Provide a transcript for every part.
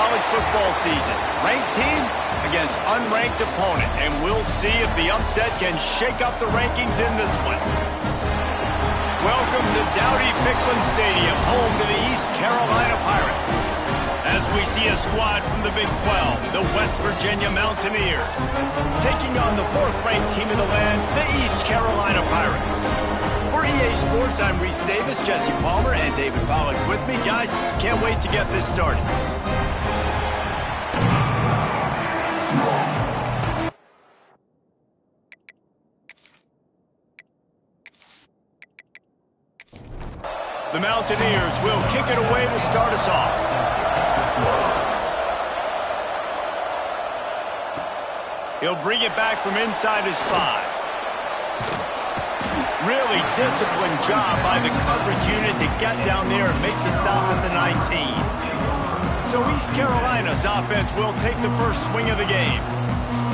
college football season. Ranked team against unranked opponent, and we'll see if the upset can shake up the rankings in this one. Welcome to Dowdy-Ficklen Stadium, home to the East Carolina Pirates. As we see a squad from the Big 12, the West Virginia Mountaineers, taking on the fourth-ranked team in the land, the East Carolina Pirates. For EA Sports, I'm Reese Davis, Jesse Palmer, and David Pollack with me. Guys, can't wait to get this started. The Mountaineers will kick it away to start us off. He'll bring it back from inside his 5. Really disciplined job by the coverage unit to get down there and make the stop at the 19. So East Carolina's offense will take the first swing of the game.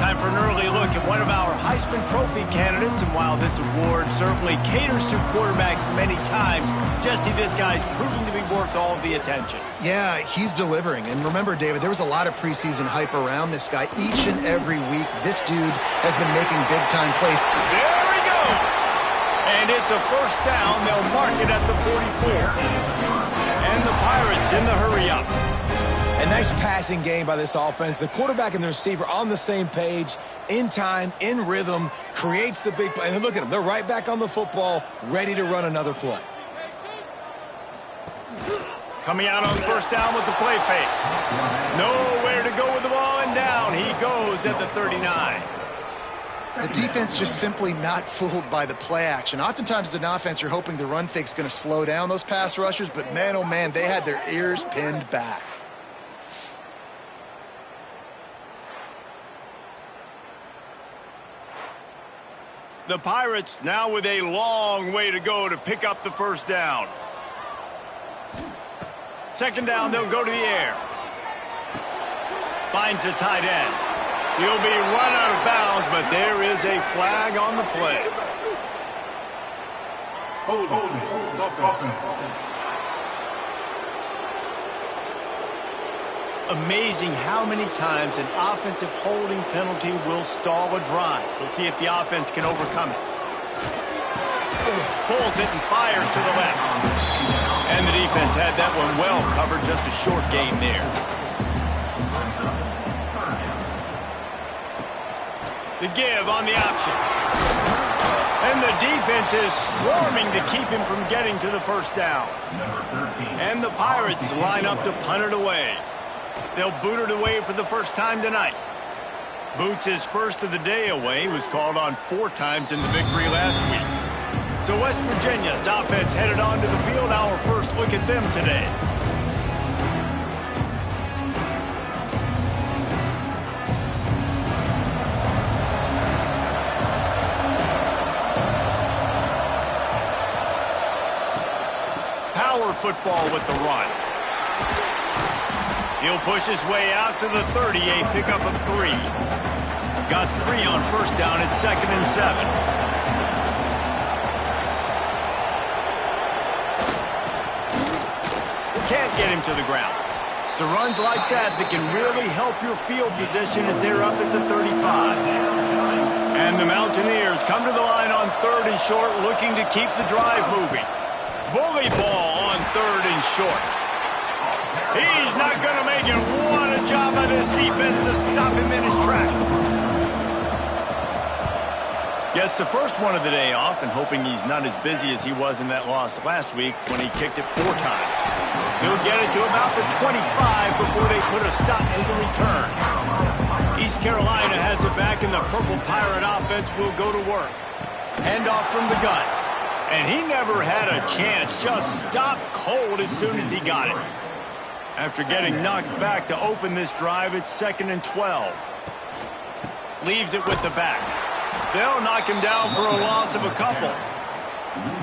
Time for an early look at one of our Heisman Trophy candidates, and while this award certainly caters to quarterbacks many times, Jesse, this guy's proving to be worth all of the attention. Yeah, he's delivering. And remember, David, there was a lot of preseason hype around this guy. Each and every week, this dude has been making big-time plays. There he goes! And it's a first down. They'll mark it at the 44. And the Pirates in the hurry-up. A nice passing game by this offense. The quarterback and the receiver on the same page, in time, in rhythm, creates the big play. And look at them. They're right back on the football, ready to run another play. Coming out on first down with the play fake. Nowhere to go with the ball, and down he goes at the 39. The defense just simply not fooled by the play action. Oftentimes as an offense, you're hoping the run fake's going to slow down those pass rushers, but man, oh man, they had their ears pinned back. The Pirates now with a long way to go to pick up the first down. Second down, they'll go to the air. Finds the tight end. He'll be run out of bounds, but there is a flag on the play. Amazing how many times an offensive holding penalty will stall a drive. We'll see if the offense can overcome it. Pulls it and fires to the left. And the defense had that one well covered, just a short gain there. The give on the option. And the defense is swarming to keep him from getting to the first down. And the Pirates line up to punt it away. They'll boot it away for the first time tonight. Boots his first of the day away. Was called on 4 times in the victory last week. So West Virginia's offense headed onto the field. Our first look at them today. Power football with the run. He'll push his way out to the 30, a pickup of 3. Got 3 on first down at 2nd and 7. Can't get him to the ground. So runs like that can really help your field position as they're up at the 35. And the Mountaineers come to the line on 3rd and short, looking to keep the drive moving. Bully ball on 3rd and short. He's not going to make it. What a job by this defense to stop him in his tracks. Gets the first one of the day off, and hoping he's not as busy as he was in that loss last week when he kicked it 4 times. He'll get it to about the 25 before they put a stop to the return. East Carolina has it back, and the Purple Pirate offense will go to work. Handoff from the gun. And he never had a chance. Just stopped cold as soon as he got it. After getting knocked back to open this drive, it's 2nd and 12. Leaves it with the back. They'll knock him down for a loss of a couple.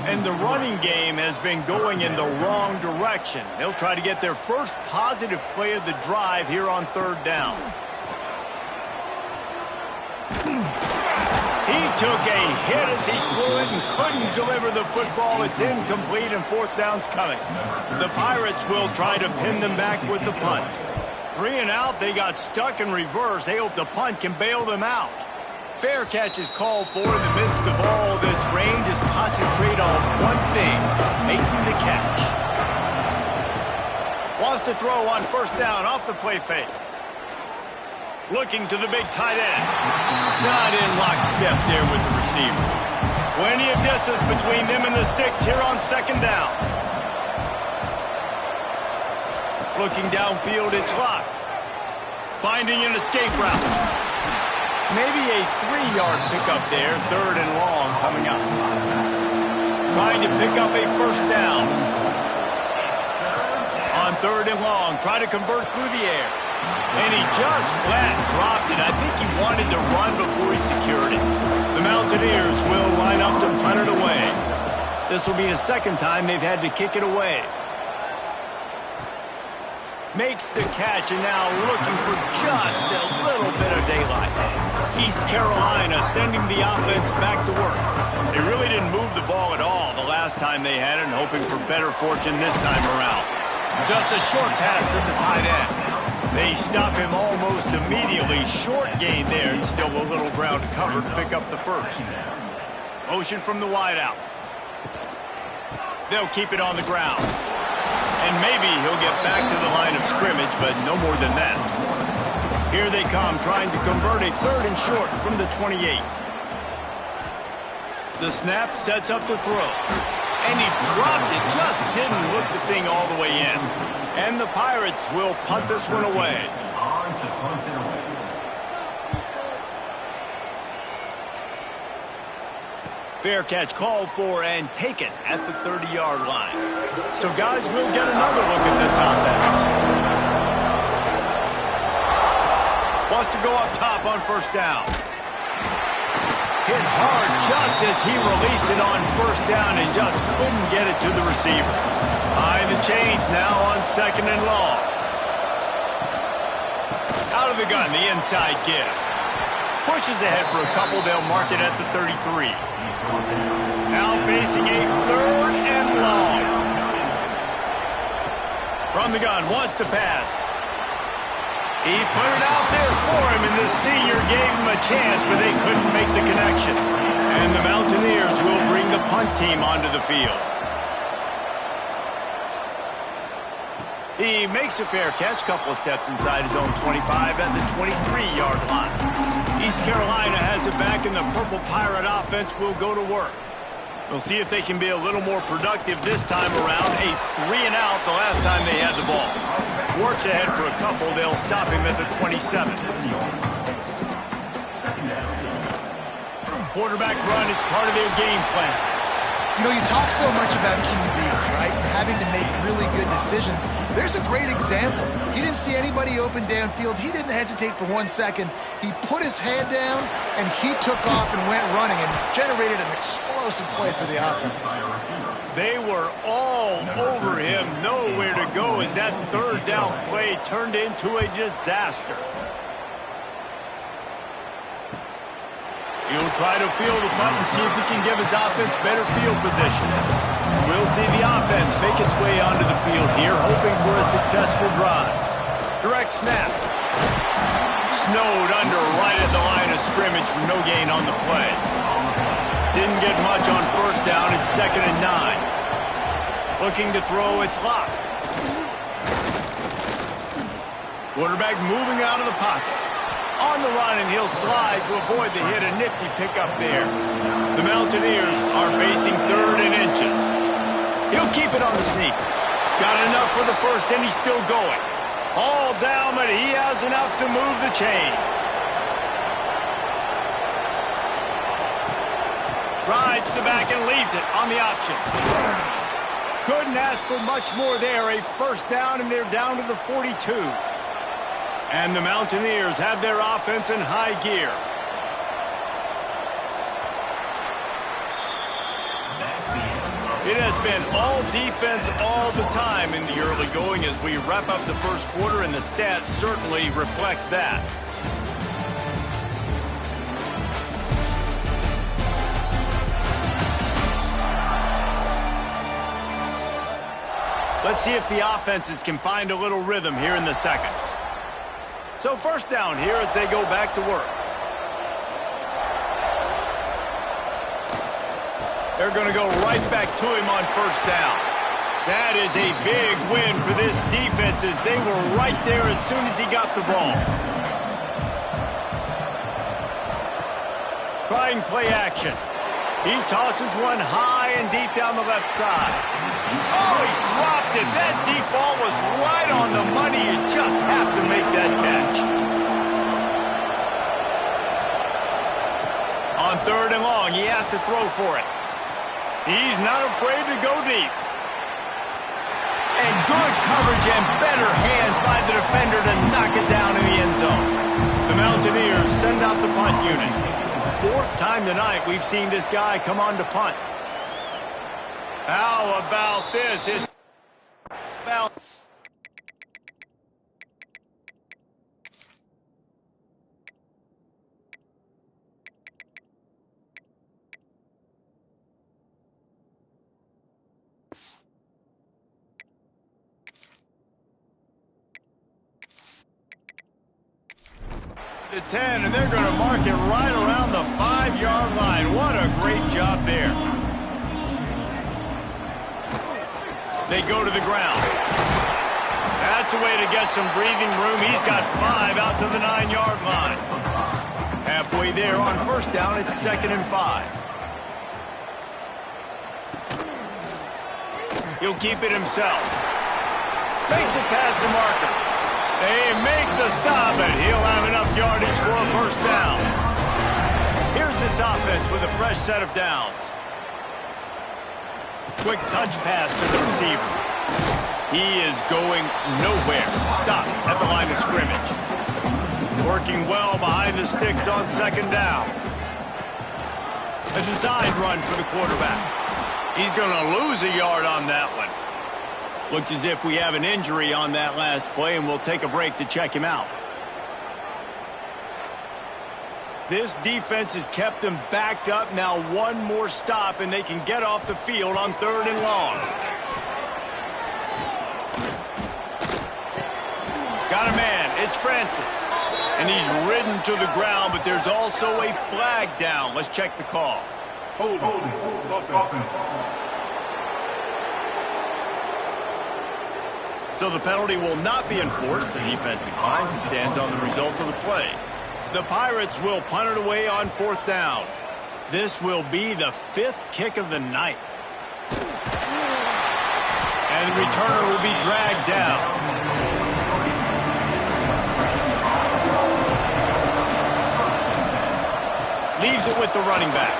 And the running game has been going in the wrong direction. They'll try to get their first positive play of the drive here on 3rd down. He took a hit as he threw it and couldn't deliver the football. It's incomplete and 4th down's coming. The Pirates will try to pin them back with the punt. 3 and out, they got stuck in reverse. They hope the punt can bail them out. Fair catch is called for in the midst of all this rain. Just concentrate on one thing, making the catch. Wants to throw on first down off the play fake. Looking to the big tight end. Not in lockstep there with the receiver. Plenty of distance between them and the sticks here on second down. Looking downfield, it's locked. Finding an escape route. Maybe a 3-yard pickup there, 3rd and long coming up. Trying to pick up a first down. On 3rd and long, try to convert through the air. And he just flat dropped it. I think he wanted to run before he secured it. The Mountaineers will line up to punt it away. This will be the second time they've had to kick it away. Makes the catch, and now looking for just a little bit of daylight. East Carolina sending the offense back to work. They really didn't move the ball at all the last time they had it, and hoping for better fortune this time around. Just a short pass to the tight end. They stop him almost immediately. Short gain there, and still a little ground to cover to pick up the first. Motion from the wideout. They'll keep it on the ground. And maybe he'll get back to the line of scrimmage, but no more than that. Here they come, trying to convert a 3rd and short from the 28. The snap sets up the throw. And he dropped it, just didn't look the thing all the way in. And the Pirates will punt this one away. Fair catch called for and taken at the 30-yard line. So, guys, we'll get another look at this offense. Wants to go up top on first down. Hit hard just as he released it on first down and just couldn't get it to the receiver. Behind the chains now on 2nd and long. Out of the gun, the inside give. Pushes ahead for a couple. They'll mark it at the 33. Now facing a 3rd and long. From the gun, wants to pass. He put it out there for him, and the senior gave him a chance, but they couldn't make the connection. And the Mountaineers will bring the punt team onto the field. He makes a fair catch, couple of steps inside his own 25 at the 23-yard line. East Carolina has it back, and the Purple Pirate offense will go to work. We'll see if they can be a little more productive this time around. A 3 and out the last time they had the ball. Works ahead for a couple. They'll stop him at the 27. Quarterback run is part of their game plan. You know, you talk so much about QBs, right? Having to make really good decisions. There's a great example. He didn't see anybody open downfield. He didn't hesitate for 1 second. He put his head down, and he took off and went running and generated an explosive play for the offense. They were all over him, nowhere to go as that 3rd down play turned into a disaster. He'll try to field the punt and see if he can give his offense better field position. We'll see the offense make its way onto the field here, hoping for a successful drive. Direct snap. Snowed under right at the line of scrimmage for no gain on the play. Didn't get much on first down. It's 2nd and 9. Looking to throw, it's locked. Quarterback moving out of the pocket. On the run, and he'll slide to avoid the hit. A nifty pickup there. The Mountaineers are facing 3rd and inches. He'll keep it on the sneak. Got enough for the first, and he's still going. All down, but he has enough to move the chains. Rides the back and leaves it on the option. Couldn't ask for much more there. A first down, and they're down to the 42. And the Mountaineers have their offense in high gear. It has been all defense all the time in the early going as we wrap up the first quarter, and the stats certainly reflect that. Let's see if the offenses can find a little rhythm here in the second. So first down here as they go back to work. They're going to go right back to him on first down. That is a big win for this defense as they were right there as soon as he got the ball. Trying play action. He tosses one high and deep down the left side. Oh, he dropped it. That deep ball was right on the money. You just have to make that catch. On third and long, he has to throw for it. He's not afraid to go deep. And good coverage and better hands by the defender to knock it down in the end zone. The Mountaineers send out the punt unit. Fourth time tonight we've seen this guy come on to punt. How about this? It's about... the 10, and they're going to mark it right around the 5-yard line. What a great job there. They go to the ground. That's a way to get some breathing room. He's got 5 out to the 9-yard line. Halfway there on first down, it's 2nd and 5. He'll keep it himself. Makes it past the marker. They make the stop, and he'll have enough yardage for a first down. Here's this offense with a fresh set of downs. Quick touch pass to the receiver. He is going nowhere. Stop at the line of scrimmage. Working well behind the sticks on second down. A designed run for the quarterback. He's going to lose a yard on that one. Looks as if we have an injury on that last play, and we'll take a break to check him out. This defense has kept them backed up. Now one more stop, and they can get off the field on 3rd and long. Got a man. It's Francis. And he's ridden to the ground, but there's also a flag down. Let's check the call. Hold. So the penalty will not be enforced. The defense declines and stands on the result of the play. The Pirates will punt it away on 4th down. This will be the 5th kick of the night. And the returner will be dragged down. Leaves it with the running back.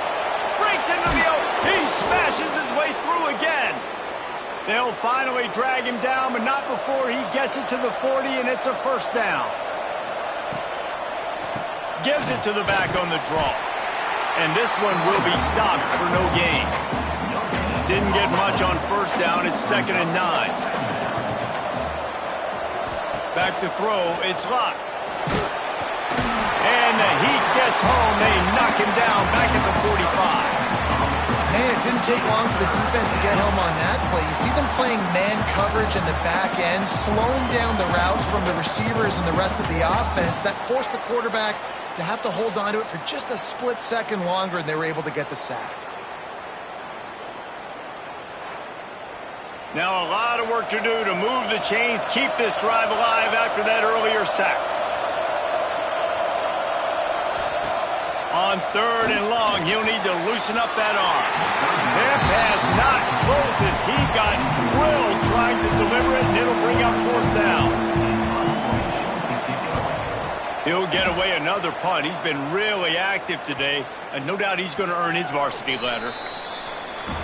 Breaks into the open. He smashes his way through again. They'll finally drag him down, but not before he gets it to the 40, and it's a first down. Gives it to the back on the draw. And this one will be stopped for no gain. Didn't get much on first down. It's 2nd and 9. Back to throw. It's Locke. And the heat gets home. They knock him down back at the 45. Man, it didn't take long for the defense to get home on that play. You see them playing man coverage in the back end, slowing down the routes from the receivers and the rest of the offense. That forced the quarterback to have to hold on to it for just a split second longer, and they were able to get the sack. Now a lot of work to do to move the chains, keep this drive alive after that earlier sack. On 3rd and long, he'll need to loosen up that arm. That pass not close as he got drilled trying to deliver it, and it'll bring up 4th down. He'll get away another punt. He's been really active today, and no doubt he's going to earn his varsity letter.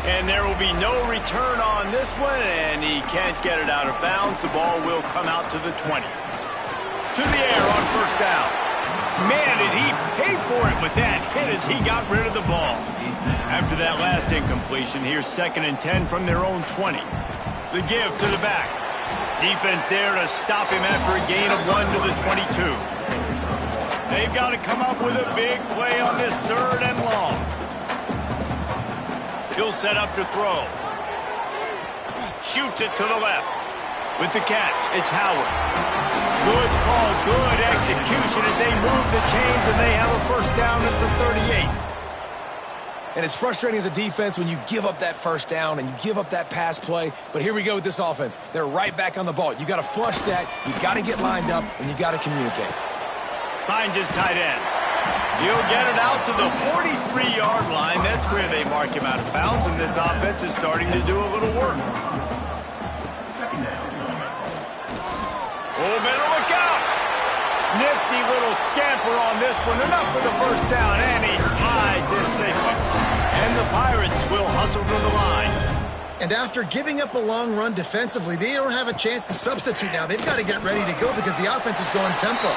And there will be no return on this one, and he can't get it out of bounds. The ball will come out to the 20. To the air on first down. Man, did he pay for it with that hit as he got rid of the ball. After that last incompletion, here's 2nd and 10 from their own 20. The give to the back. Defense there to stop him after a gain of 1 to the 22. They've got to come up with a big play on this 3rd and long. He'll set up to throw. Shoots it to the left. With the catch, it's Howard. Good call, good execution as they move the chains, and they have a first down at the 38. And it's frustrating as a defense when you give up that first down and you give up that pass play. But here we go with this offense. They're right back on the ball. You got to flush that. You got to get lined up, and you got to communicate. Finds his tight end. He'll get it out to the 43-yard line. That's where they mark him out of bounds, and this offense is starting to do a little work. Oh, better look out. Nifty little scamper on this one. Enough for the first down, and he slides in safely. And the Pirates will hustle to the line. And after giving up a long run defensively, they don't have a chance to substitute now. They've got to get ready to go because the offense is going tempo.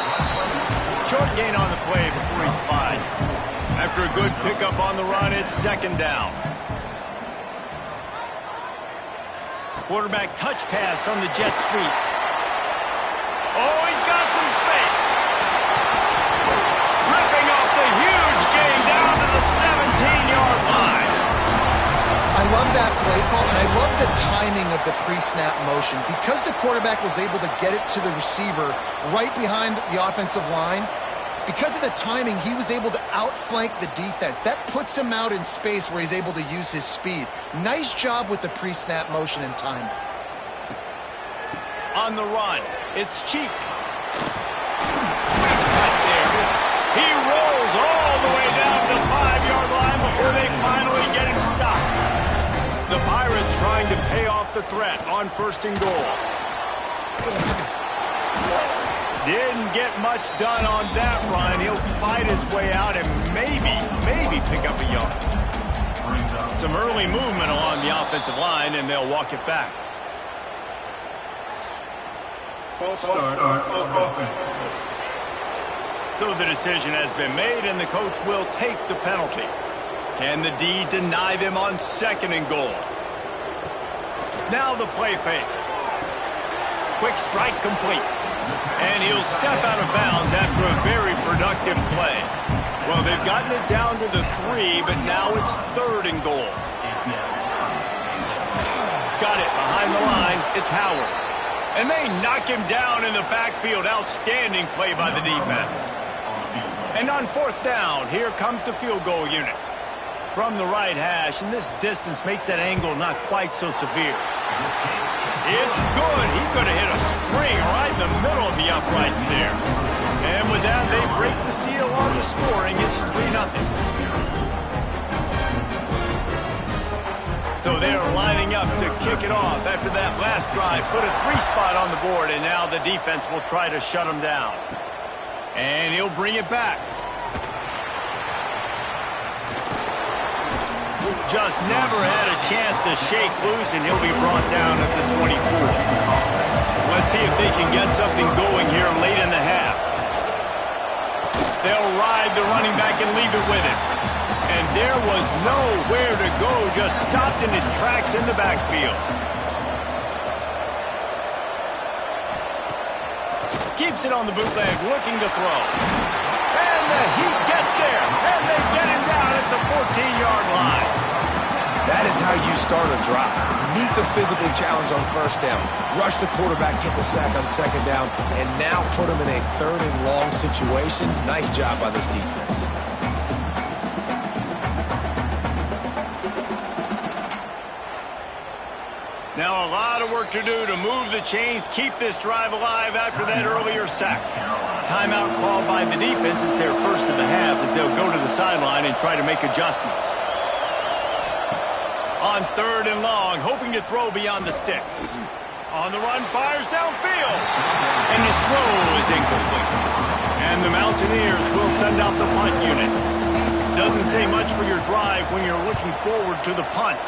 Short gain on the play before he slides. After a good pickup on the run, it's second down. Quarterback touch pass on the jet sweep. Oh, he's got some space. Ripping off the huge gain down to the 17-yard line. I love that play call, and I love the timing of the pre-snap motion. Because the quarterback was able to get it to the receiver right behind the offensive line, because of the timing, he was able to outflank the defense. That puts him out in space where he's able to use his speed. Nice job with the pre-snap motion and timing. On the run, it's cheap. Sweet cut there. He rolls all the way down to the 5-yard line before they finally get him stopped. The Pirates trying to pay off the threat on first and goal. Didn't get much done on that run. He'll fight his way out and maybe pick up a yard. Some early movement along the offensive line, and they'll walk it back. False start on offense. So the decision has been made, and the coach will take the penalty. Can the D deny them on second and goal? Now the play fake. Quick strike complete. And he'll step out of bounds after a very productive play. Well, they've gotten it down to the 3, but now it's third and goal. Got it behind the line. It's Howard. And they knock him down in the backfield. Outstanding play by the defense. And on fourth down, here comes the field goal unit. From the right hash, and this distance makes that angle not quite so severe. It's good. He could have hit a string right in the middle of the uprights there. And with that, they break the seal on the scoring. It's 3-0. So they are lining up to kick it off after that last drive. Put a 3 spot on the board, and now the defense will try to shut him down. And he'll bring it back. Just never had a chance to shake loose, and he'll be brought down at the 24. Let's see if they can get something going here late in the half. They'll ride the running back and leave it with him. And there was nowhere to go, just stopped in his tracks in the backfield. Keeps it on the bootleg, looking to throw. And the heat gets there, and they get him down at the 14-yard line. That is how you start a drive. Meet the physical challenge on first down. Rush the quarterback, get the sack on second down, and now put him in a third and long situation. Nice job by this defense. Now a lot of work to do to move the chains, keep this drive alive after that earlier sack. Timeout called by the defense. It's their first of the half as they'll go to the sideline and try to make adjustments. On third and long, hoping to throw beyond the sticks. On the run, fires downfield. And his throw is incomplete. And the Mountaineers will send out the punt unit. Doesn't say much for your drive when you're looking forward to the punt.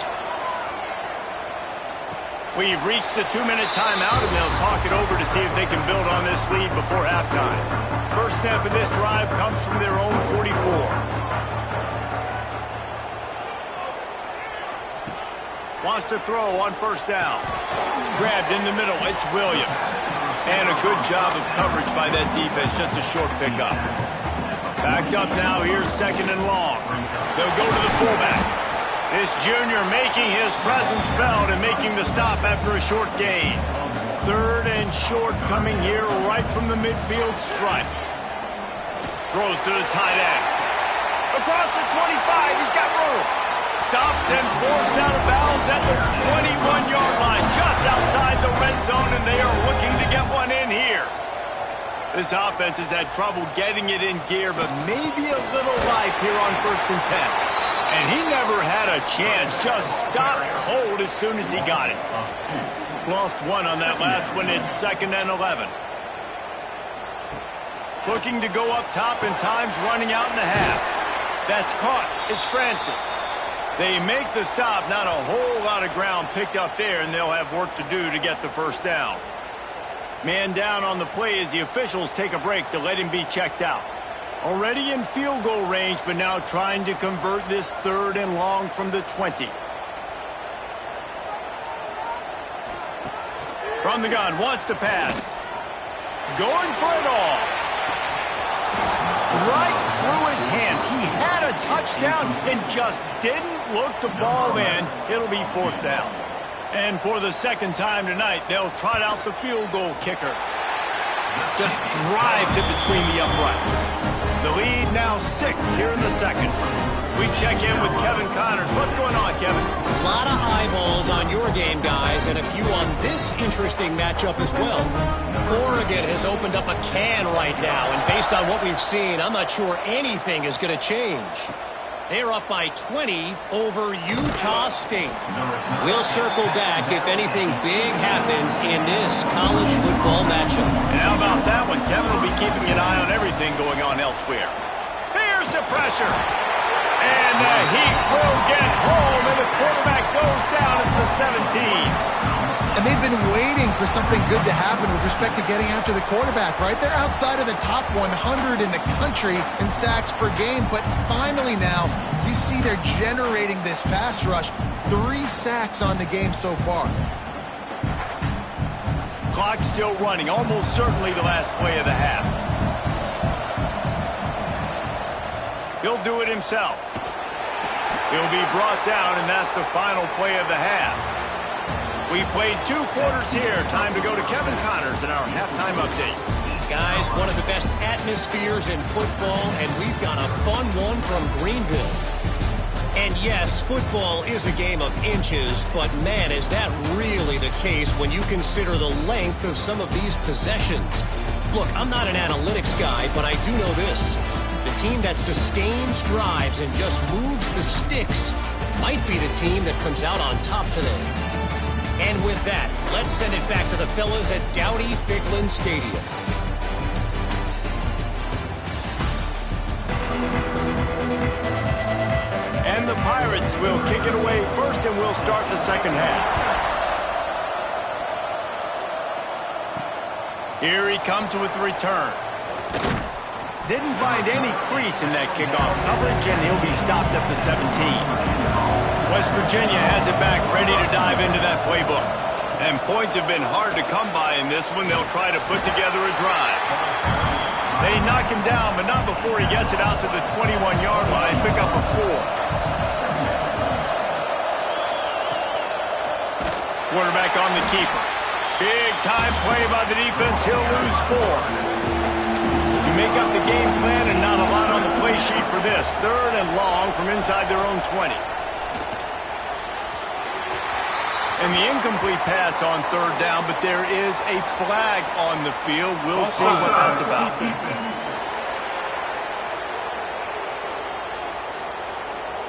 We've reached the 2-minute timeout, and they'll talk it over to see if they can build on this lead before halftime. First step in this drive comes from their own 44. Wants to throw on first down. Grabbed in the middle, it's Williams. And a good job of coverage by that defense, just a short pickup. Backed up now, here's second and long. They'll go to the fullback. This junior making his presence felt and making the stop after a short gain. 3rd and short coming here right from the midfield stripe. Throws to the tight end. Across the 25, he's got room. Stopped and forced out of bounds at the 21-yard line, just outside the red zone, and they are looking to get one in here. This offense has had trouble getting it in gear, but maybe a little life here on 1st and 10. And he never had a chance, just stopped cold as soon as he got it. Lost one on that last one. It's 2nd and 11. Looking to go up top, and time's running out in the half. That's caught. It's Francis. They make the stop. Not a whole lot of ground picked up there, and they'll have work to do to get the first down. Man down on the play as the officials take a break to let him be checked out. Already in field goal range, but now trying to convert this 3rd and long from the 20. From the gun, wants to pass. Going for it all. Right through his hands. He had a touchdown and just didn't look the ball in. It'll be 4th down. And for the 2nd time tonight, they'll trot out the field goal kicker. Just drives it between the uprights. The lead now 6 here in the 2nd. We check in with Kevin Connors. What's going on, Kevin? A lot of eyeballs on your game, guys, and a few on this interesting matchup as well. Oregon has opened up a can right now, and based on what we've seen, I'm not sure anything is going to change. They're up by 20 over Utah State. We'll circle back if anything big happens in this college football matchup. And how about that one? Kevin will be keeping an eye on everything going on elsewhere. Here's the pressure. And the Heat will get home, and the quarterback goes down at the 17. And they've been waiting for something good to happen with respect to getting after the quarterback, right? They're outside of the top 100 in the country in sacks per game, but finally now you see they're generating this pass rush. 3 sacks on the game so far. Clock still running, almost certainly the last play of the half. He'll do it himself. He'll be brought down, and that's the final play of the half. We played 2 quarters here. Time to go to Kevin Connors in our halftime update. Guys, one of the best atmospheres in football, and we've got a fun one from Greenville. And yes, football is a game of inches, but man, is that really the case when you consider the length of some of these possessions. Look, I'm not an analytics guy, but I do know this. The team that sustains drives and just moves the sticks might be the team that comes out on top today. And with that, let's send it back to the fellas at Dowdy-Ficklen Stadium. And the Pirates will kick it away first, and we'll start the 2nd half. Here he comes with the return. Didn't find any crease in that kickoff coverage, and he'll be stopped at the 17. West Virginia has it back, ready to dive into that playbook. And points have been hard to come by in this one. They'll try to put together a drive. They knock him down, but not before he gets it out to the 21-yard line. Pick up a 4. Quarterback on the keeper. Big time play by the defense. He'll lose 4. Make up the game plan, and not a lot on the play sheet for this. 3rd and long from inside their own 20. And the incomplete pass on 3rd down, but there is a flag on the field. We'll see what that's about.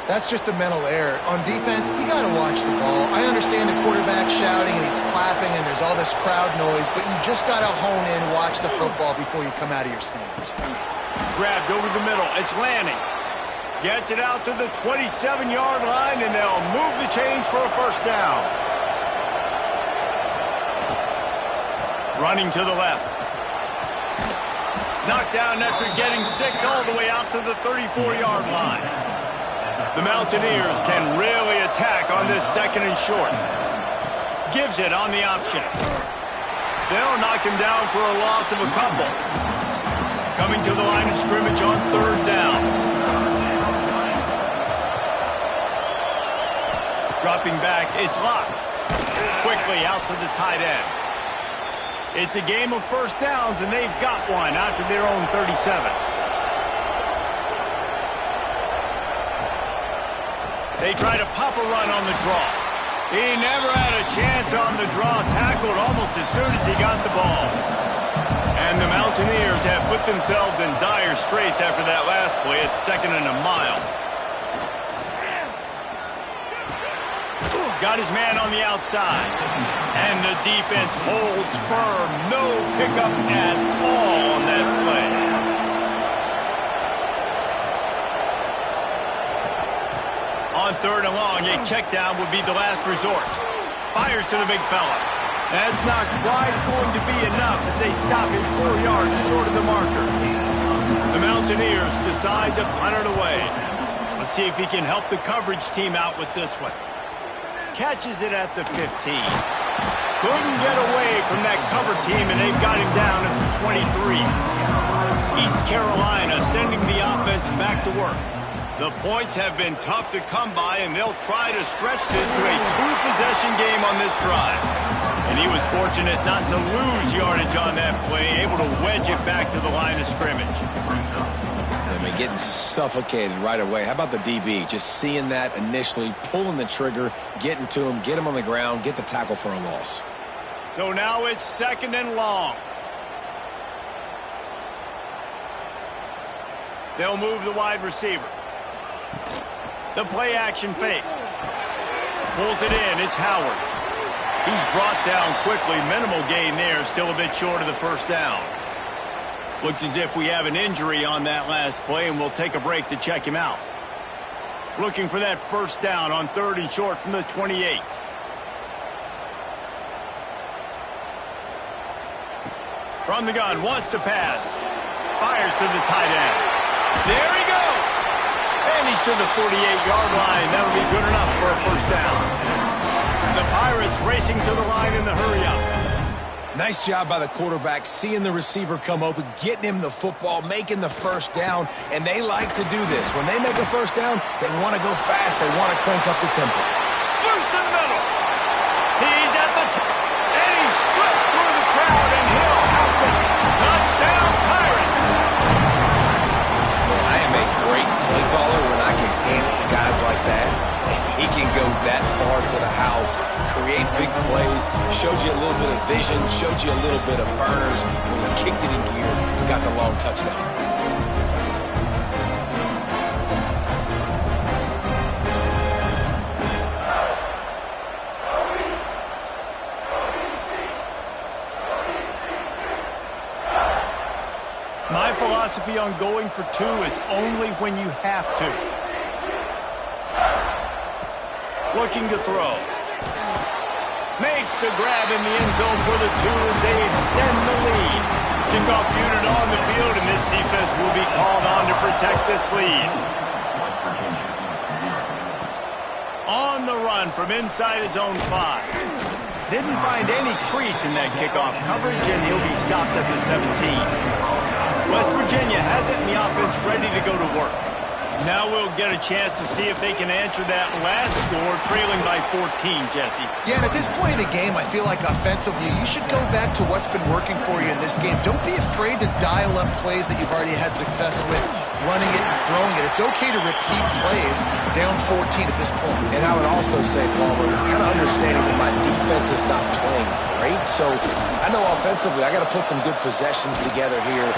That's just a mental error. On defense, you got to watch the ball. I understand the quarterback shouting and he's clapping and there's all this crowd noise, but you just got to hone in, watch the football before you come out of your stance. Grabbed over the middle. It's Lanning. Gets it out to the 27-yard line, and they'll move the chains for a 1st down. Running to the left. Knocked down after getting 6 all the way out to the 34-yard line. The Mountaineers can really attack on this 2nd and short. Gives it on the option. They'll knock him down for a loss of a couple. Coming to the line of scrimmage on 3rd down. Dropping back, it's Locke. Quickly out to the tight end. It's a game of first downs, and they've got one out to their own 37. They try to pop a run on the draw. He never had a chance on the draw, tackled almost as soon as he got the ball. And the Mountaineers have put themselves in dire straits after that last play. It's 2nd and a mile. Got his man on the outside. And the defense holds firm. No pickup at all on that play. On 3rd and long, a check down would be the last resort. Fires to the big fella. That's not quite going to be enough as they stop him 4 yards short of the marker. The Mountaineers decide to punt it away. Let's see if he can help the coverage team out with this one. Catches it at the 15. Couldn't get away from that cover team, and they've got him down at the 23. East Carolina sending the offense back to work. The points have been tough to come by, and they'll try to stretch this to a 2-possession game on this drive. And he was fortunate not to lose yardage on that play, able to wedge it back to the line of scrimmage. Getting suffocated right away. How about the DB? Just seeing that initially, pulling the trigger, getting to him, get him on the ground, get the tackle for a loss. So now it's 2nd and long. They'll move the wide receiver. The play action fake. Pulls it in. It's Howard. He's brought down quickly. Minimal gain there. Still a bit short of the first down. Looks as if we have an injury on that last play, and we'll take a break to check him out. Looking for that first down on 3rd and short from the 28. From the gun, wants to pass. Fires to the tight end. There he goes! And he's to the 48-yard line. That'll be good enough for a first down. The Pirates racing to the line in the hurry-up. Nice job by the quarterback, seeing the receiver come open, getting him the football, making the first down, and they like to do this. When they make a first down, they want to go fast. They want to crank up the tempo. Loose in the middle. He's at the top, and he slipped through the crowd, and he'll house it. Touchdown, Pirates. I am a great play caller when I can hand it to guys like that. He can go that far to the house, create big plays, showed you a little bit of vision, showed you a little bit of burners when he kicked it in gear and got the long touchdown. My philosophy on going for 2 is only when you have to. Looking to throw. Makes the grab in the end zone for the 2 as they extend the lead. Kickoff unit on the field, and this defense will be called on to protect this lead. On the run from inside his own 5. Didn't find any crease in that kickoff coverage, and he'll be stopped at the 17. West Virginia has it, and the offense ready to go to work. Now we'll get a chance to see if they can answer that last score, trailing by 14, Jesse. Yeah, and at this point in the game, I feel like offensively, you should go back to what's been working for you in this game. Don't be afraid to dial up plays that you've already had success with, running it and throwing it. It's okay to repeat plays down 14 at this point. And I would also say, Palmer, kind of understanding that my defense is not playing great, so I know offensively I got to put some good possessions together here.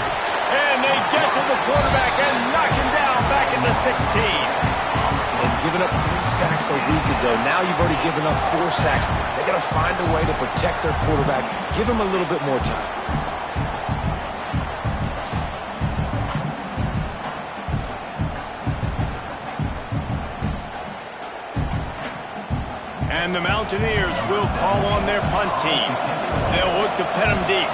And they get to the quarterback and knock him down back into 16. And giving up 3 sacks a week ago, now you've already given up 4 sacks. They got to find a way to protect their quarterback. Give him a little bit more time. And the Mountaineers will call on their punt team. They'll look to pin him deep.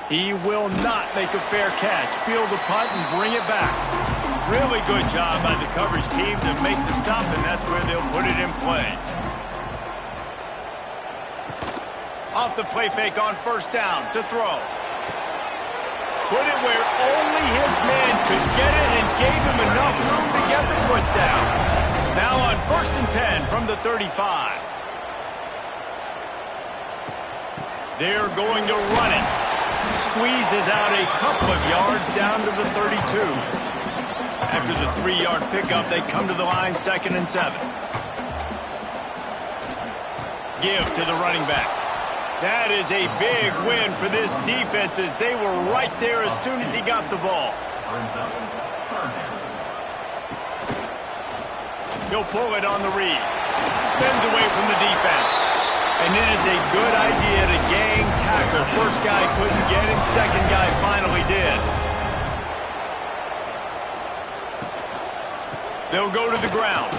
He will not make a fair catch. Field the punt and bring it back. Really good job by the coverage team to make the stop, and that's where they'll put it in play. Off the play fake on first down to throw. Put it where only his man could get it and gave him enough room to get the foot down. Now on 1st and 10 from the 35. They're going to run it. Squeezes out a couple of yards down to the 32. After the 3-yard pickup, they come to the line 2nd and 7. Give to the running back. That is a big win for this defense as they were right there as soon as he got the ball. He'll pull it on the read. Spins away from the defense. And it is a good idea to gang tackle. First guy couldn't get him. Second guy finally did. They'll go to the ground.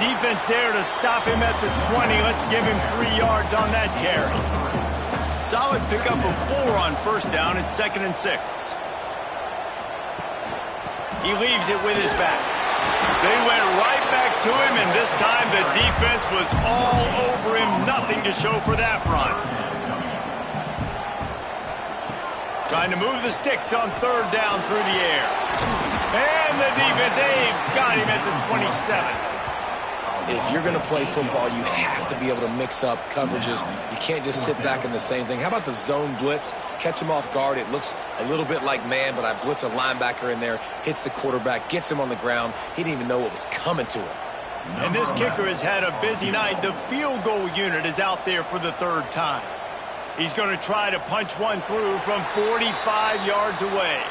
Defense there to stop him at the 20. Let's give him 3 yards on that carry. Solid pickup of 4 on 1st down. It's 2nd and 6. He leaves it with his back. They went right back to him, and this time the defense was all over him. Nothing to show for that run. Trying to move the sticks on 3rd down through the air. And the defense, got him at the 27. If you're going to play football, you have to be able to mix up coverages. You can't just sit back in the same thing. How about the zone blitz? Catch him off guard. It looks a little bit like man, but I blitz a linebacker in there, hits the quarterback, gets him on the ground. He didn't even know what was coming to him. And this kicker has had a busy night. The field goal unit is out there for the 3rd time. He's going to try to punch one through from 45 yards away.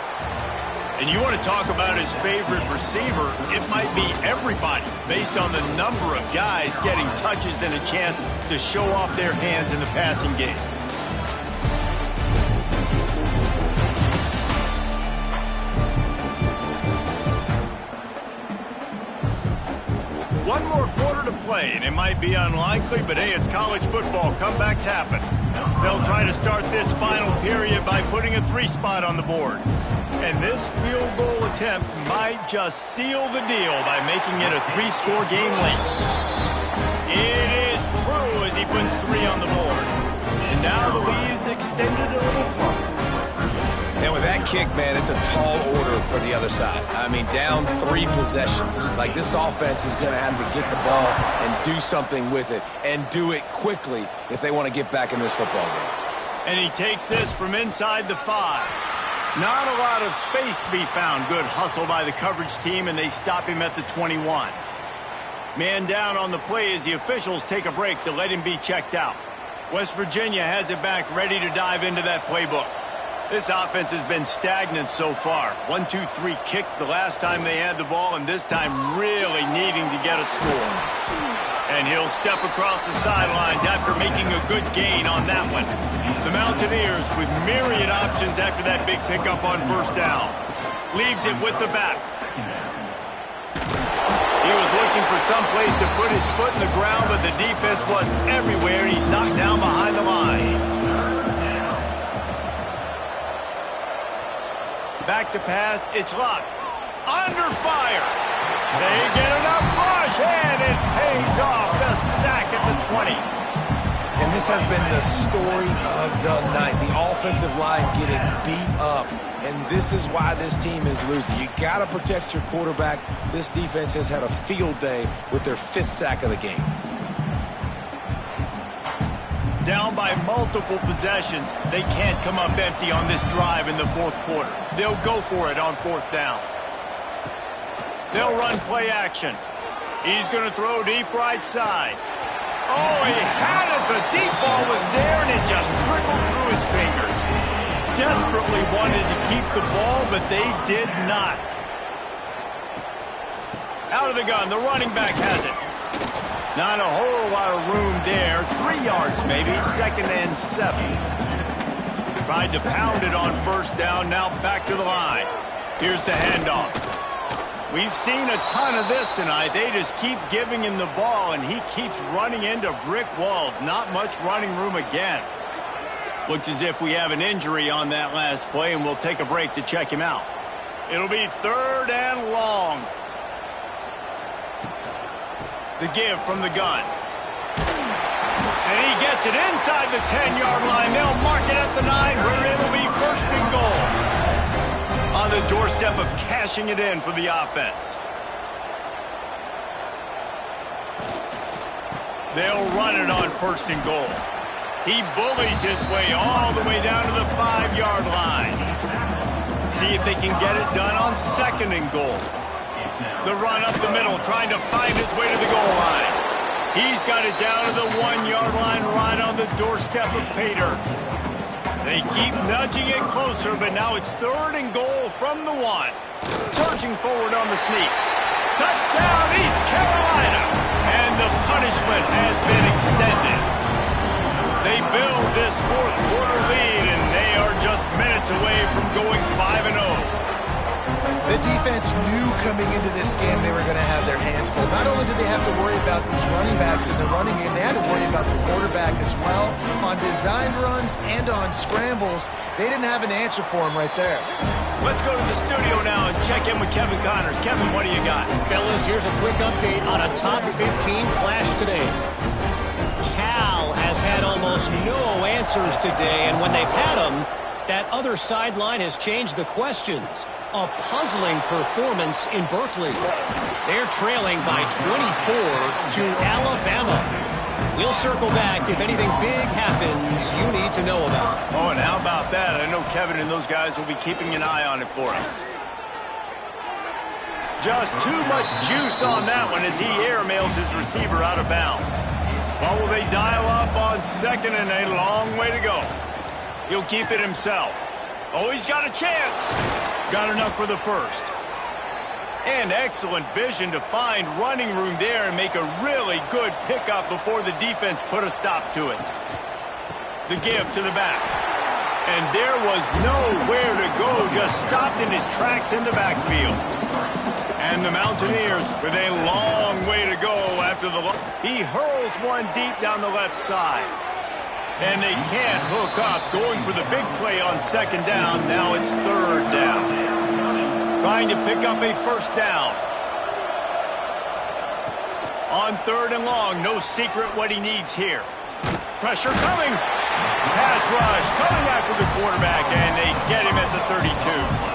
And you want to talk about his favorite receiver, it might be everybody based on the number of guys getting touches and a chance to show off their hands in the passing game. One more quarter to play, and it might be unlikely, but hey, it's college football. Comebacks happen. They'll try to start this final period by putting a 3 spot on the board. And this field goal attempt might just seal the deal by making it a 3-score game late. It is true as he puts 3 on the board. And now the lead is extended a little further. And with that kick, man, it's a tall order for the other side. I mean, down 3 possessions. Like, this offense is going to have to get the ball and do something with it, and do it quickly if they want to get back in this football game. And he takes this from inside the 5. Not a lot of space to be found. Good hustle by the coverage team, and they stop him at the 21. Man down on the play as the officials take a break to let him be checked out. West Virginia has it back, ready to dive into that playbook. This offense has been stagnant so far. 1-2-3 kick the last time they had the ball, and this time really needing to get a score. And he'll step across the sidelines after making a good gain on that one. The Mountaineers with myriad options after that big pickup on 1st down. Leaves it with the back. He was looking for some place to put his foot in the ground, but the defense was everywhere. He's knocked down behind the line. Back to pass. It's locked. Under fire. They get enough rush, and it pays off. The sack at the 20. And this has been the story of the night. The offensive line getting beat up. And this is why this team is losing. You got to protect your quarterback. This defense has had a field day with their 5th sack of the game. Down by multiple possessions. They can't come up empty on this drive in the 4th quarter. They'll go for it on 4th down. They'll run play action. He's going to throw deep right side. Oh, he had it. The deep ball was there, and it just trickled through his fingers. Desperately wanted to keep the ball, but they did not. Out of the gun, the running back has it. Not a whole lot of room there. 3 yards maybe, 2nd and 7. Tried to pound it on 1st down, now back to the line. Here's the handoff. We've seen a ton of this tonight. They just keep giving him the ball, and he keeps running into brick walls. Not much running room again. Looks as if we have an injury on that last play, and we'll take a break to check him out. It'll be 3rd and long. The give from the gun. And he gets it inside the 10-yard line. They'll mark it at the 9, where it'll be 1st and goal. On the doorstep of cashing it in for the offense. They'll run it on 1st and goal. He bullies his way all the way down to the 5-yard line. See if they can get it done on 2nd and goal. The run up the middle, trying to find his way to the goal line. He's got it down to the 1-yard line right on the doorstep of Pater. They keep nudging it closer, but now it's 3rd and goal from the 1. Surging forward on the sneak. Touchdown, East Carolina! And the punishment has been extended. They build this 4th quarter lead, and they are just minutes away from going 5-0. The defense knew coming into this game they were going to have their hands full. Not only did they have to worry about these running backs in the running game, they had to worry about the quarterback as well. On designed runs and on scrambles, they didn't have an answer for him right there. Let's go to the studio now and check in with Kevin Connors. Kevin, what do you got? Fellas, here's a quick update on a top 15 clash today. Cal has had almost no answers today, and when they've had them, that other sideline has changed the questions. A puzzling performance in Berkeley. They're trailing by 24 to Alabama. We'll circle back if anything big happens you need to know about. Oh, and how about that? I know Kevin and those guys will be keeping an eye on it for us. Just too much juice on that one as he airmails his receiver out of bounds. Well, will they dial up on 2nd and a long way to go? He'll keep it himself. Oh, he's got a chance. Got enough for the 1st. And excellent vision to find running room there and make a really good pickup before the defense put a stop to it. The give to the back. And there was nowhere to go, just stopped in his tracks in the backfield. And the Mountaineers with a long way to go after the... He hurls one deep down the left side. And they can't hook up, going for the big play on 2nd down. Now it's 3rd down. Trying to pick up a 1st down. On 3rd and long, no secret what he needs here. Pressure coming. Pass rush coming after the quarterback, and they get him at the 32.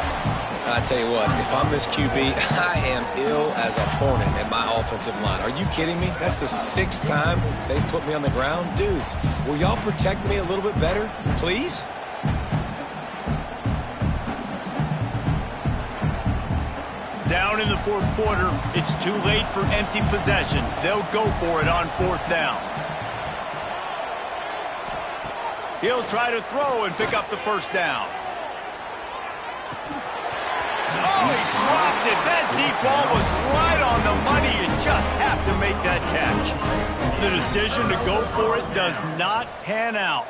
I tell you what, if I'm this QB, I am ill as a hornet at my offensive line. Are you kidding me? That's the 6th time they put me on the ground. Dudes, will y'all protect me a little bit better, please? Down in the 4th quarter, it's too late for empty possessions. They'll go for it on 4th down. He'll try to throw and pick up the 1st down. Oh, he dropped it. That deep ball was right on the money. You just have to make that catch. The decision to go for it does not pan out.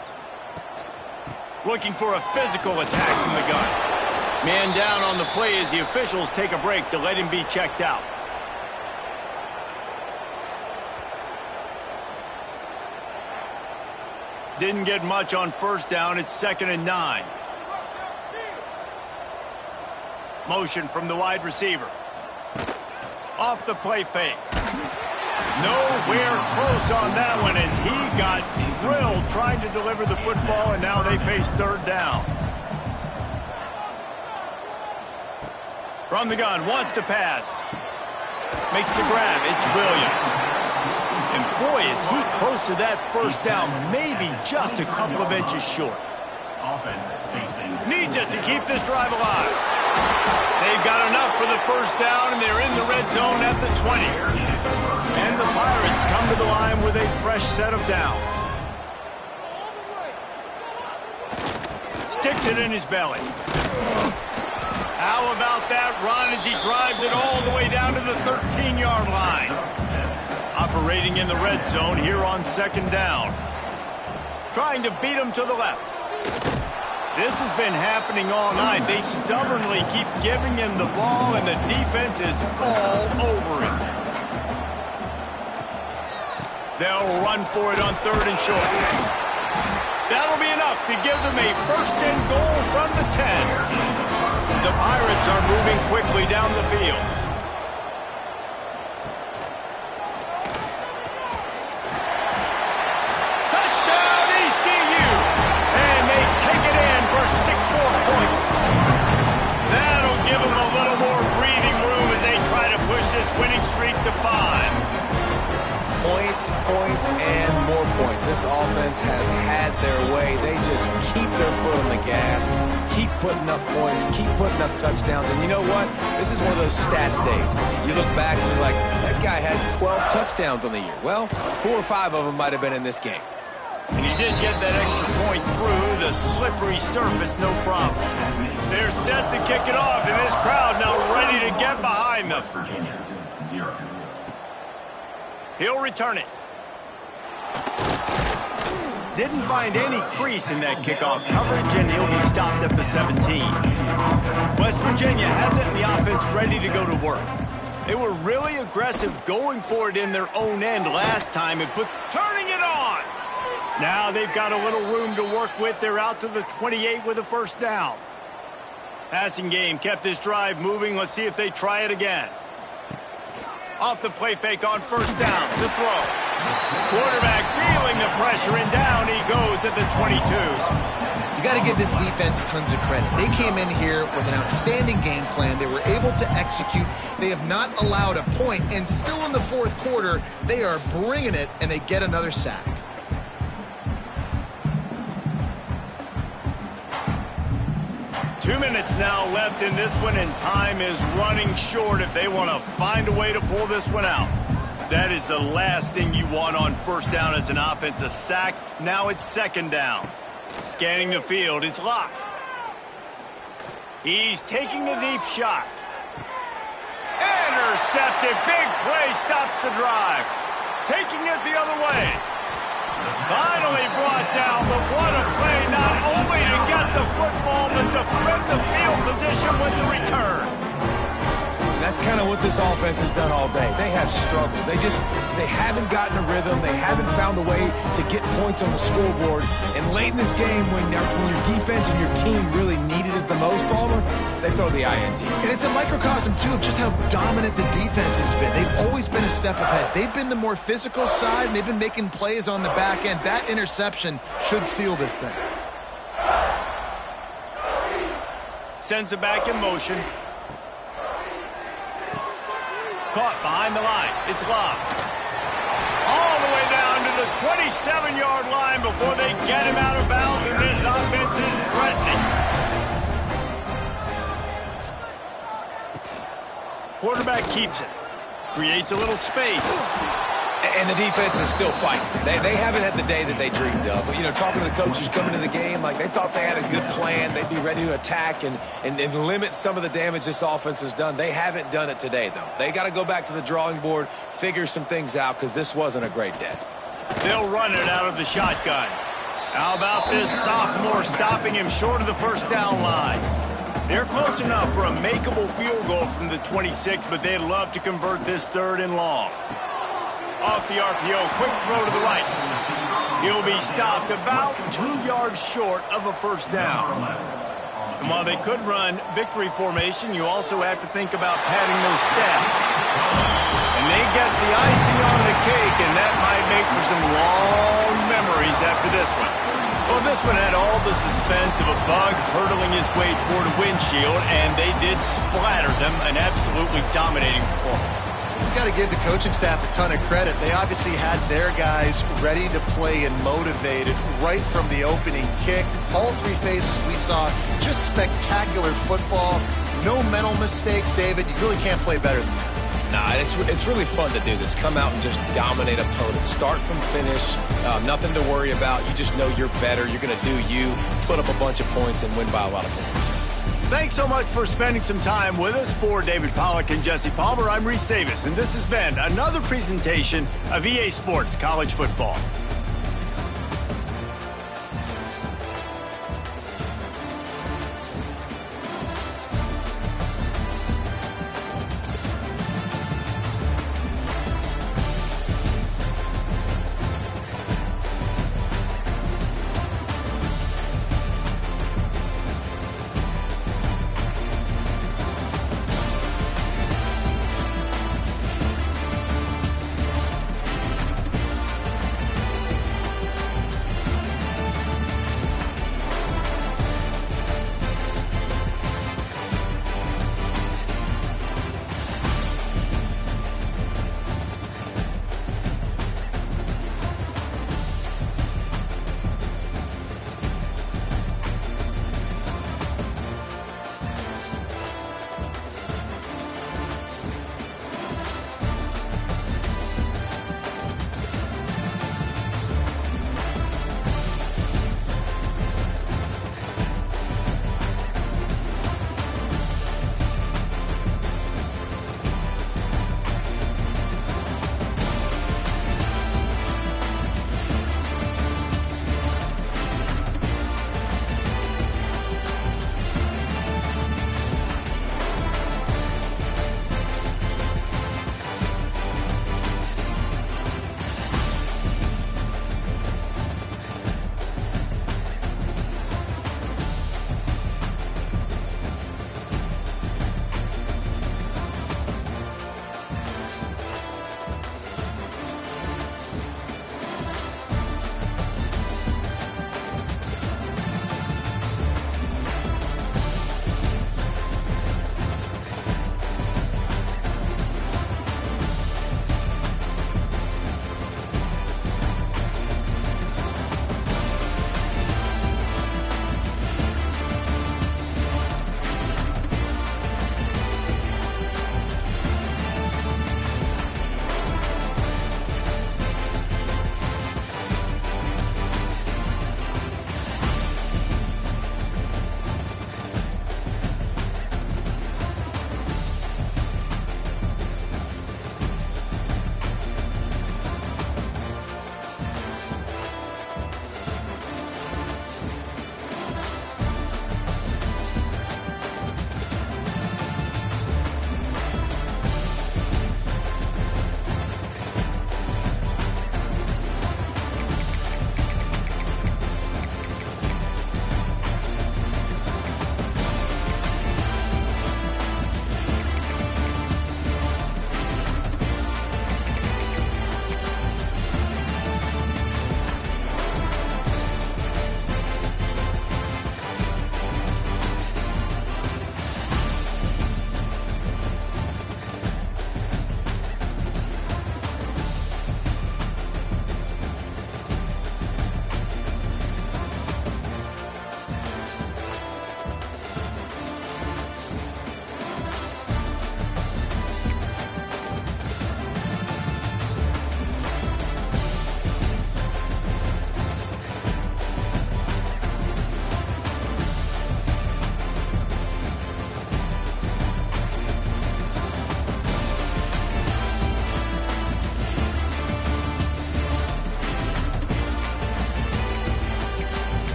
Looking for a physical attack from the gun. Man down on the play as the officials take a break to let him be checked out. Didn't get much on 1st down. It's 2nd and 9. Motion from the wide receiver. Off the play fake. Nowhere close on that one as he got drilled trying to deliver the football, and now they face 3rd down. From the gun, wants to pass. Makes the grab. It's Williams. And boy, is he close to that 1st down, maybe just a couple of inches short. Needs it to keep this drive alive. They've got enough for the 1st down, and they're in the red zone at the 20. And the Pirates come to the line with a fresh set of downs. Sticks it in his belly. How about that run as he drives it all the way down to the 13-yard line? Operating in the red zone here on 2nd down. Trying to beat him to the left. This has been happening all night. They stubbornly keep giving him the ball, and the defense is all over him. They'll run for it on 3rd and short. That'll be enough to give them a 1st and goal from the 10. The Pirates are moving quickly down the field. Touchdown, ECU! And they take it in for 6 more points. That'll give them a little more breathing room as they try to push this winning streak to 5. Points points, points, and more points. This offense has had their way. They just keep their foot on the gas, keep putting up points, keep putting up touchdowns. And you know what? This is one of those stats days. You look back and you're like, that guy had 12 touchdowns on the year. Well, 4 or 5 of them might have been in this game. And he did get that extra point through the slippery surface, no problem. They're set to kick it off, and this crowd now ready to get behind them. West Virginia, 0. He'll return it. Didn't find any crease in that kickoff coverage, and he'll be stopped at the 17. West Virginia has it, and the offense ready to go to work. They were really aggressive going for it in their own end last time and turning it on. Now they've got a little room to work with. They're out to the 28 with a first down. Passing game kept this drive moving. Let's see if they try it again. Off the play fake on first down to throw. Quarterback feeling the pressure, and down he goes at the 22. You got to give this defense tons of credit. They came in here with an outstanding game plan. They were able to execute. They have not allowed a point, and still in the fourth quarter, they are bringing it, and they get another sack. 2 minutes now left in this one, and time is running short if they want to find a way to pull this one out. That is the last thing you want on first down as an offensive sack. Now it's second down. Scanning the field, it's Locke. He's taking the deep shot. Intercepted, big play, stops the drive. Taking it the other way. Finally brought down, but what a play, not only to get the football, but to thread the field position with the return. And that's kind of what this offense has done all day. They have struggled. They haven't gotten a rhythm. They haven't found a way to get points on the scoreboard. And late in this game, when your defense and your team really needed it the most, Palmer, they throw the INT. And it's a microcosm, too, of just how dominant the defense has been. They've always been a step ahead. They've been the more physical side, and they've been making plays on the back end. That interception should seal this thing. Sends it back in motion. Caught behind the line. It's Locke. All the way down to the 27-yard line before they get him out of bounds, and this offense is threatening. Quarterback keeps it. Creates a little space. And the defense is still fighting. They haven't had the day that they dreamed of. But, talking to the coaches coming to the game, like they thought they had a good plan. They'd be ready to attack and limit some of the damage this offense has done. They haven't done it today, though. They got to go back to the drawing board, figure some things out, because this wasn't a great day. They'll run it out of the shotgun. How about this sophomore stopping him short of the first down line? They're close enough for a makeable field goal from the 26, but they'd love to convert this third and long. Off the RPO, quick throw to the right. He'll be stopped about 2 yards short of a first down. And while they could run victory formation, you also have to think about padding those stats. And they get the icing on the cake, and that might make for some long memories after this one. Well, this one had all the suspense of a bug hurtling his way toward a windshield, and they did splatter them, an absolutely dominating performance. You've got to give the coaching staff a ton of credit. They obviously had their guys ready to play and motivated right from the opening kick. All 3 phases we saw, just spectacular football. No mental mistakes, David. You really can't play better than that. Nah, it's really fun to do this. Come out and just dominate opponents. Start from finish. Nothing to worry about. You just know you're better. You're going to do you, put up a bunch of points, and win by a lot of points. Thanks so much for spending some time with us. For David Pollack and Jesse Palmer, I'm Reese Davis, and this has been another presentation of EA Sports College Football.